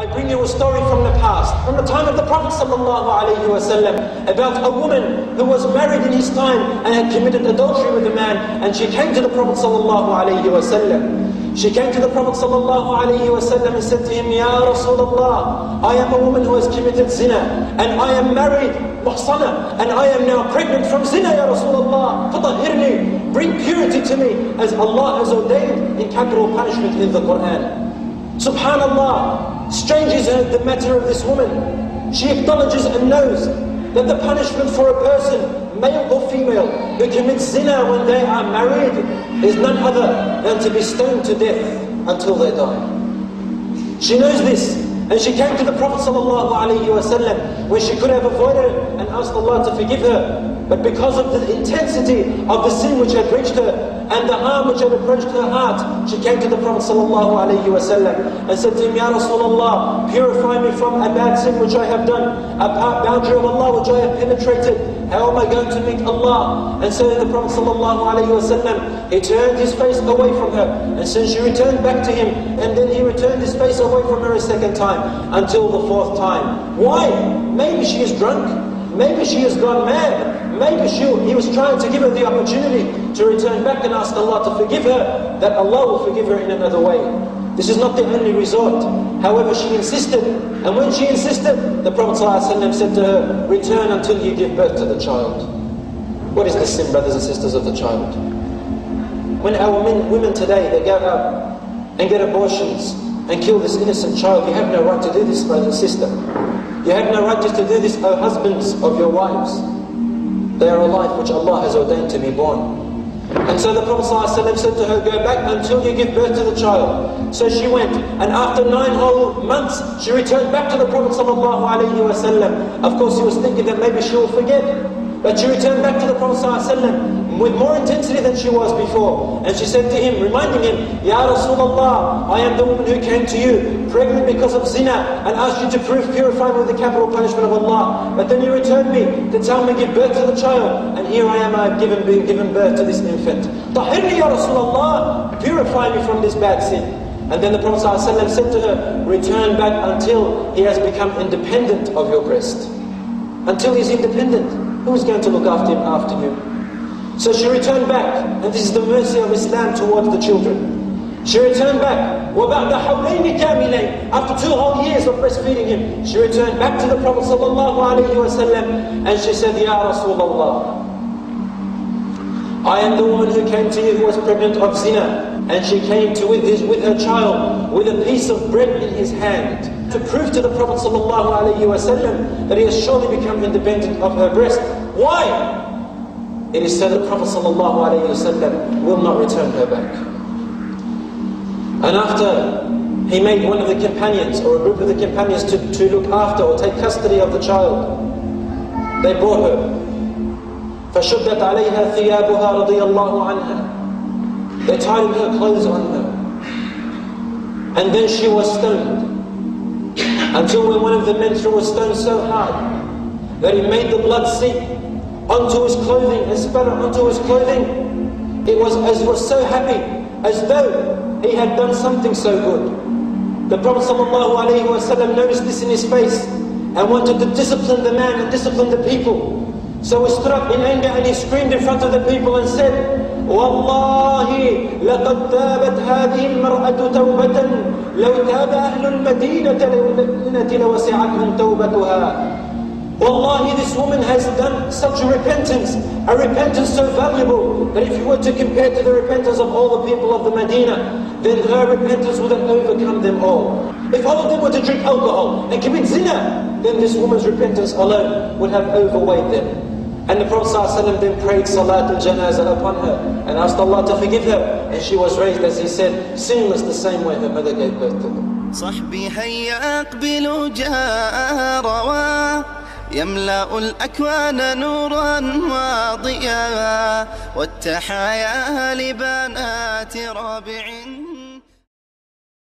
I bring you a story from the past, from the time of the Prophet ﷺ, about a woman who was married in his time and had committed adultery with a man, and she came to the Prophet ﷺ. She came to the Prophet ﷺ and said to him, Ya Rasulullah, I am a woman who has committed zina, and I am married, muhsana, and I am now pregnant from zina, Ya Rasulullah. Fatahhirni, bring purity to me, as Allah has ordained in capital punishment in the Quran. Subhanallah, strange is the matter of this woman. She acknowledges and knows that the punishment for a person, male or female, who commits zina when they are married is none other than to be stoned to death until they die. She knows this, and she came to the Prophet ﷺ where she could have avoided it and asked Allah to forgive her. But because of the intensity of the sin which had reached her and the harm which had approached her heart, she came to the Prophet ﷺ and said to him, Ya Rasulullah, purify me from a bad sin which I have done, a boundary of Allah which I have penetrated. How am I going to meet Allah? And so the Prophet ﷺ, he turned his face away from her, and so she returned back to him, and then he returned his face away from her a second time, until the fourth time. Why? Maybe she is drunk. Maybe she has gone mad. Maybe he was trying to give her the opportunity to return back and ask Allah to forgive her, that Allah will forgive her in another way. This is not the only resort. However, she insisted, and when she insisted, the Prophet ﷺ said to her, return until you give birth to the child. What is the sin, brothers and sisters, of the child? When our women today, they go out and get abortions and kill this innocent child, you have no right to do this, brother and sister. You have no right just to do this, O husbands of your wives. They are a life which Allah has ordained to be born. And so the Prophet ﷺ said to her, go back until you give birth to the child. So she went, and after 9 whole months, she returned back to the Prophet ﷺ. Of course, he was thinking that maybe she will forget. But she returned back to the Prophet ﷺ with more intensity than she was before. And she said to him, reminding him, Ya Rasulullah, I am the woman who came to you, pregnant because of zina, and asked you to purify me with the capital punishment of Allah. But then you returned me to tell me give birth to the child. And here I am, I have been given birth to this infant. Tahirni Ya Rasulullah, purify me from this bad sin. And then the Prophet ﷺ said to her, return back until he has become independent of your breast. Until he's independent. Who is going to look after him after you? So she returned back, and this is the mercy of Islam towards the children. She returned back, وَبَعْدَ حَوْلَيْنِ كَامِلَيْنِ, after 2 whole years of breastfeeding him, she returned back to the Prophet ﷺ, and she said, Ya Rasulullah, I am the woman who came to you who was pregnant of zina. And she came to with her child with a piece of bread in his hand to prove to the Prophet ﷺ that he has surely become independent of her breast. Why? It is so that the Prophet ﷺ will not return her back. And after he made one of the companions or a group of the companions to look after or take custody of the child, they brought her. فَشُدَّتْ عَلَيْهَا ثِيَابُهَا رَضِيَ اللَّهُ عَنْهَا. They tied her clothes on her. And then she was stoned. Until when one of the men threw a stone so hard that he made the blood seep onto his clothing and spatter onto his clothing. He was so happy, as though he had done something so good. The Prophet ﷺ noticed this in his face and wanted to discipline the man and discipline the people. So he stood up in anger and he screamed in front of the people and said, وَاللَّهِ لَقَدْ تَابَتْ هَذِهِ الْمَرْأَةُ تَوْبَةً لَوْ تَابَ أَهْلُ الْمَدِينَةِ لَوَسِعَتْهُمْ تَوْبَتُهَا. Wallahi, this woman has done such a repentance so valuable, that if you were to compare to the repentance of all the people of the Medina, then her repentance would have overcome them all. If all of them were to drink alcohol and commit zina, then this woman's repentance alone would have overweighed them. And the Prophet ﷺ then prayed Salat al-Janazah upon her and asked Allah to forgive her. And she was raised, as he said, sinless the same way her mother gave birth to her. صحبي هيا أقبلوا جاء روا يملأ الأكوان نورا وضياء والتحايا لبنات رابع